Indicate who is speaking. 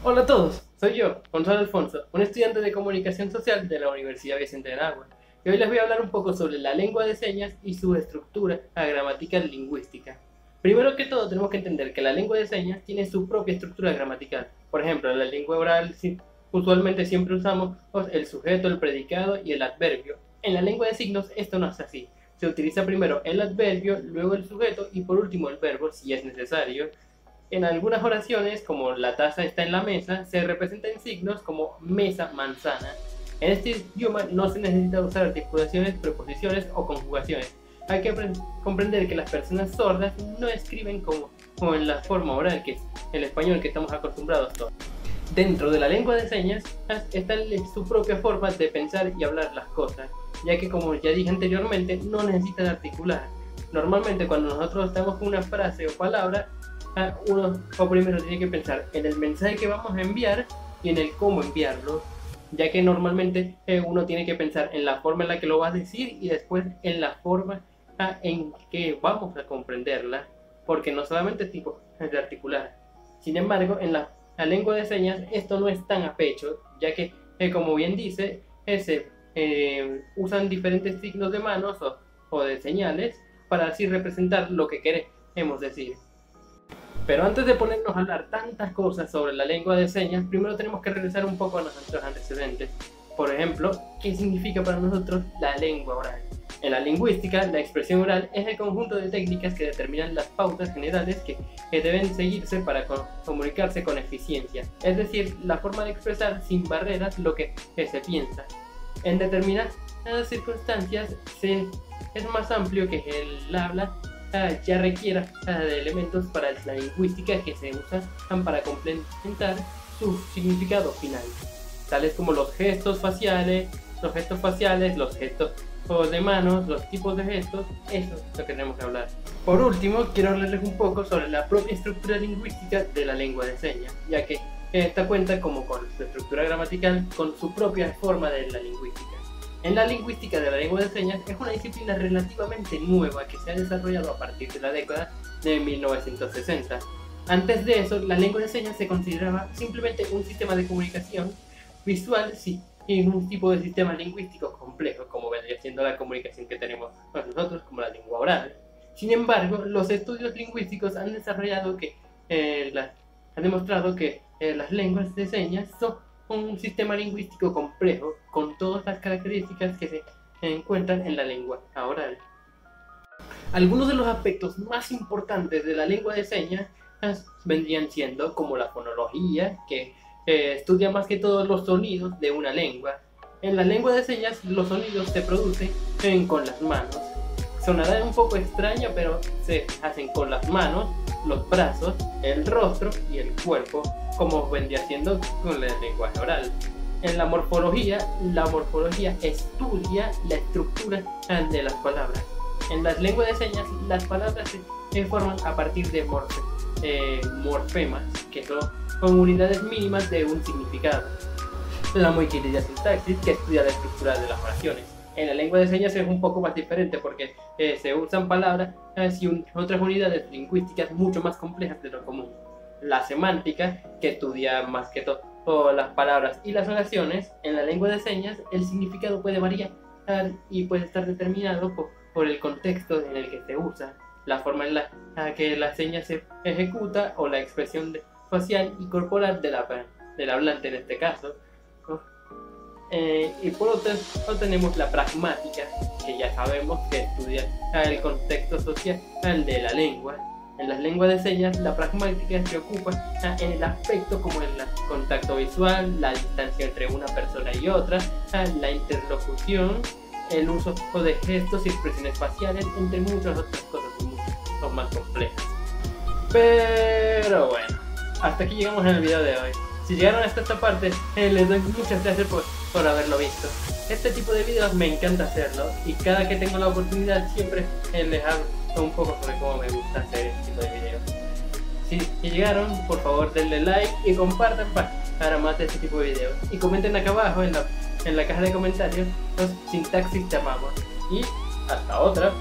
Speaker 1: Hola a todos, soy yo, Gonzalo Alfonso, un estudiante de Comunicación Social de la Universidad Vicente de Nagua, y hoy les voy a hablar un poco sobre la lengua de señas y su estructura gramatical lingüística. Primero que todo tenemos que entender que la lengua de señas tiene su propia estructura gramatical. Por ejemplo, en la lengua oral usualmente siempre usamos el sujeto, el predicado y el adverbio. En la lengua de signos esto no es así. Se utiliza primero el adverbio, luego el sujeto y por último el verbo si es necesario. En algunas oraciones, como la taza está en la mesa, se representa en signos como mesa, manzana. En este idioma no se necesita usar articulaciones, preposiciones o conjugaciones. Hay que comprender que las personas sordas no escriben como en la forma oral, que es el español que estamos acostumbrados todos. Dentro de la lengua de señas está su propia forma de pensar y hablar las cosas, ya que como ya dije anteriormente, no necesitan articular. Normalmente cuando nosotros estamos con una frase o palabra, uno primero tiene que pensar en el mensaje que vamos a enviar y en el cómo enviarlo, ya que normalmente uno tiene que pensar en la forma en la que lo va a decir y después en la forma en que vamos a comprenderla, porque no solamente es tipo de articular. Sin embargo, en la lengua de señas esto no es tan a pecho, ya que como bien dice, se usan diferentes signos de manos o de señales para así representar lo que queremos decir. Pero antes de ponernos a hablar tantas cosas sobre la lengua de señas, primero tenemos que regresar un poco a nuestros antecedentes. Por ejemplo, ¿qué significa para nosotros la lengua oral? En la lingüística, la expresión oral es el conjunto de técnicas que determinan las pautas generales que deben seguirse para comunicarse con eficiencia, es decir, la forma de expresar sin barreras lo que se piensa. En determinadas circunstancias es más amplio que el habla ya requiera de elementos para la lingüística que se usan para complementar su significado final, tales como los gestos faciales, los gestos de manos, los tipos de gestos. Eso es lo que tenemos que hablar. Por último, quiero hablarles un poco sobre la propia estructura lingüística de la lengua de señas, ya que esta cuenta como con su estructura gramatical, con su propia forma de la lingüística. En la lingüística de la lengua de señas es una disciplina relativamente nueva que se ha desarrollado a partir de la década de 1960. Antes de eso, la lengua de señas se consideraba simplemente un sistema de comunicación visual en un tipo de sistema lingüístico complejo, como vendría siendo la comunicación que tenemos nosotros como la lengua oral. Sin embargo, los estudios lingüísticos han demostrado que las lenguas de señas son un sistema lingüístico complejo con todas las características que se encuentran en la lengua oral. Algunos de los aspectos más importantes de la lengua de señas vendrían siendo como la fonología, que estudia más que todo los sonidos de una lengua. En la lengua de señas los sonidos se producen con las manos. Sonará un poco extraño, pero se hacen con las manos, los brazos, el rostro y el cuerpo, como vendría siendo con el lenguaje oral. En la morfología estudia la estructura de las palabras. En las lenguas de señas, las palabras se forman a partir de morfemas, que son unidades mínimas de un significado. La muy querida sintaxis, que estudia la estructura de las oraciones. En la lengua de señas es un poco más diferente porque se usan palabras y otras unidades lingüísticas mucho más complejas de lo común. La semántica, que estudia más que todo las palabras y las oraciones. En la lengua de señas el significado puede variar y puede estar determinado por el contexto en el que se usa, la forma en la que la seña se ejecuta o la expresión facial y corporal del hablante en este caso. Y por otro tenemos la pragmática, que ya sabemos que estudia el contexto social de la lengua. En las lenguas de señas, la pragmática se ocupa en el aspecto como el contacto visual, la distancia entre una persona y otra, la interlocución, el uso de gestos y expresiones faciales, entre muchas otras cosas que son más complejas. Pero bueno, hasta aquí llegamos en el video de hoy. Si llegaron hasta esta parte, les doy muchas gracias por haberlo visto. Este tipo de videos me encanta hacerlo y cada que tengo la oportunidad siempre les hablo un poco sobre cómo me gusta hacer este tipo de videos. Si llegaron, por favor denle like y compartan para más de este tipo de videos. Y comenten acá abajo en la caja de comentarios los sintaxis te amamos. Y hasta otra.